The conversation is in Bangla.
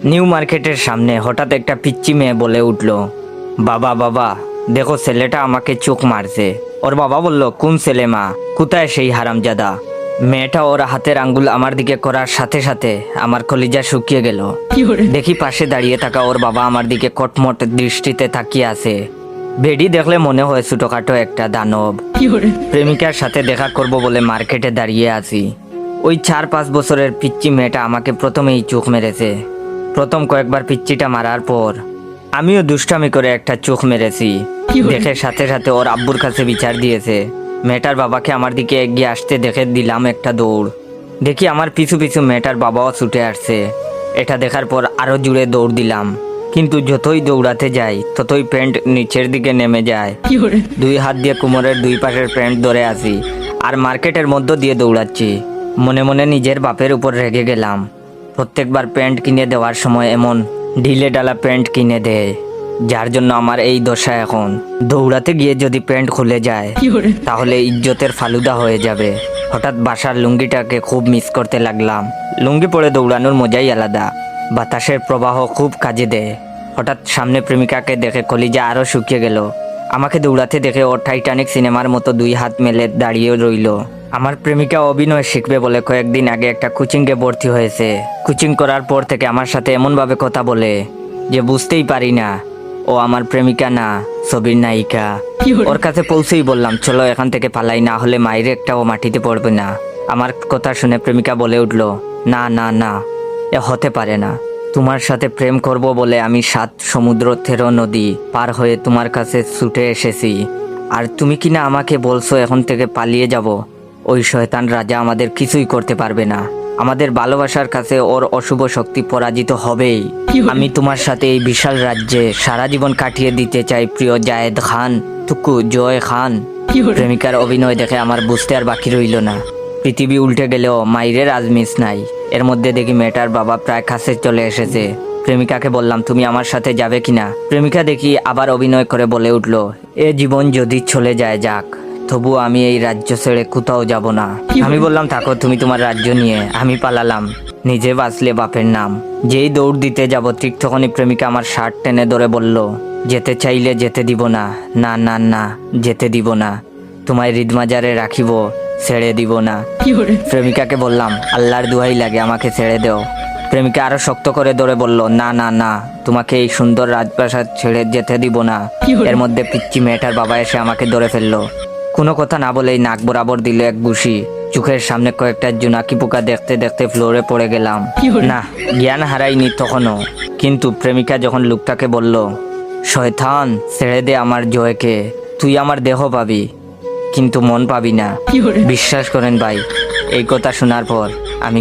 নিউ মার্কেটের সামনে হঠাৎ একটা পিচ্চি মেয়ে বলে উঠল, বাবা বাবা দেখো ছেলেটা আমাকে চোখ মারছে। ওর বাবা বলল, কোন ছেলে মা, কোথায় সেই হারামজাদা? মেয়েটা ওর হাতের আঙ্গুল আমার দিকে করার সাথে সাথে আমার কলিজা শুকিয়ে গেল। দেখি পাশে দাঁড়িয়ে থাকা ওর বাবা আমার দিকে কটমট দৃষ্টিতে তাকিয়ে আছে। বেডি দেখলে মনে হয় ছোটখাটো একটা দানব। প্রেমিকার সাথে দেখা করব বলে মার্কেটে দাঁড়িয়ে আছি। ওই 4-5 বছরের পিচ্চি মেয়েটা আমাকে প্রথমেই চোখ মেরেছে। প্রথম কয়েকবার পিচ্চিটা মারার পর আমিও দুষ্টামি করে একটা চোখ মেরেছি। দেখে সাথে সাথে ওর আব্বুর কাছে বিচার দিয়েছে। মেয়েটার বাবাকে আমার দিকে এগিয়ে আসতে দেখে দিলাম একটা দৌড়। দেখি আমার পিছু পিছু মেয়েটার বাবাও ছুটে আসছে। এটা দেখার পর আরো জুড়ে দৌড় দিলাম, কিন্তু যতই দৌড়াতে যাই ততই প্যান্ট নিচের দিকে নেমে যায়। 2 হাত দিয়ে কোমরের 2 পাশের প্যান্ট ধরে আছি আর মার্কেটের মধ্য দিয়ে দৌড়াচ্ছি। মনে মনে নিজের বাপের উপর রেগে গেলাম। প্রত্যেকবার প্যান্ট কিনে দেওয়ার সময় এমন ঢিলে ডালা প্যান্ট কিনে দেয়, যার জন্য আমার এই দশা এখন। দৌড়াতে গিয়ে যদি প্যান্ট খুলে যায় তাহলে ইজ্জতের ফালুদা হয়ে যাবে। হঠাৎ বাসার লুঙ্গিটাকে খুব মিস করতে লাগলাম। লুঙ্গি পরে দৌড়ানোর মজাই আলাদা, বাতাসের প্রবাহ খুব কাজে দেয়। হঠাৎ সামনে প্রেমিকাকে দেখে কলিজা আরো শুকিয়ে গেল। আমাকে দৌড়াতে দেখে ও টাইটানিক সিনেমার মতো 2 হাত মেলে দাঁড়িয়ে রইল। আমার প্রেমিকা অভিনয় শিখবে বলে কয়েকদিন আগে একটা কোচিংয়ে ভর্তি হয়েছে। কোচিং করার পর থেকে আমার সাথে এমনভাবে কথা বলে যে বুঝতেই পারি না ও আমার প্রেমিকা না, ছবির নায়িকা। ওর কাছে পৌঁছেই বললাম, চলো এখান থেকে পালাই, না হলে মায়ের একটাও মাটিতে পড়বে না। আমার কথা শুনে প্রেমিকা বলে উঠল, না না না, এ হতে পারে না। তোমার সাথে প্রেম করব বলে আমি 7 সমুদ্র 13 নদী পার হয়ে তোমার কাছে ছুটে এসেছি, আর তুমি কিনা আমাকে বলছো এখন থেকে পালিয়ে যাব। ওই শয়তান রাজা আমাদের কিছুই করতে পারবে না। আমাদের ভালোবাসার কাছে ওর অশুভ শক্তি পরাজিত হবেই। আমি তোমার সাথে এই বিশাল রাজ্যে সারা জীবন কাটিয়ে দিতে চাই, প্রিয় জায়েদ খান, টুকু জয় খান। প্রেমিকার অভিনয় দেখে আমার বুঝতে আর বাকি রইল না। পৃথিবী উল্টে গেলেও মাইরের আজ মিস নাই। এর মধ্যে দেখি মেয়েটার বাবা প্রায় কাছে চলে এসেছে। প্রেমিকাকে বললাম, তুমি আমার সাথে যাবে কিনা? প্রেমিকা দেখি আবার অভিনয় করে বলে উঠল, এ জীবন যদি চলে যায় যাক, তবু আমি এই রাজ্য ছেড়ে কোথাও যাব না। আমি বললাম, থাকো তুমি তোমার রাজ্য নিয়ে, আমি পালালাম, নিজে বাঁচলে বাপের নাম। যেই দৌড় দিতে যাব ঠিক তখনই প্রেমিকা আমার শার্ট টেনে ধরে বলল, যেতে চাইলে যেতে দিব না, না না না যেতে দিব না, তোমায় হৃদমাজারে রাখিব, ছেড়ে দিব না। প্রেমিকাকে বললাম, আল্লাহর দোহাই লাগে আমাকে ছেড়ে দেও। প্রেমিকা আরো শক্ত করে ধরে বলল, না না না, তোমাকে এই সুন্দর রাজপ্রাসাদ ছেড়ে যেতে দিব না। এর মধ্যে পিচ্চি মেয়েটার বাবা এসে আমাকে ধরে ফেললো। কোনো কথা না বলেই নাক বরাবর দিল এক ঘুষি। চোখের সামনে কয়েকটা জোনাকি পোকা দেখতে দেখতে ফ্লোরে পড়ে গেলাম। না, জ্ঞান হারাইনি তখনও, কিন্তু প্রেমিকা যখন লোকটাকে বলল, শয়তান ছেড়ে দে আমার জয়কে, তুই আমার দেহ পাবি কিন্তু মন পাবি না। বিশ্বাস করেন ভাই, এই কথা শোনার পর আমি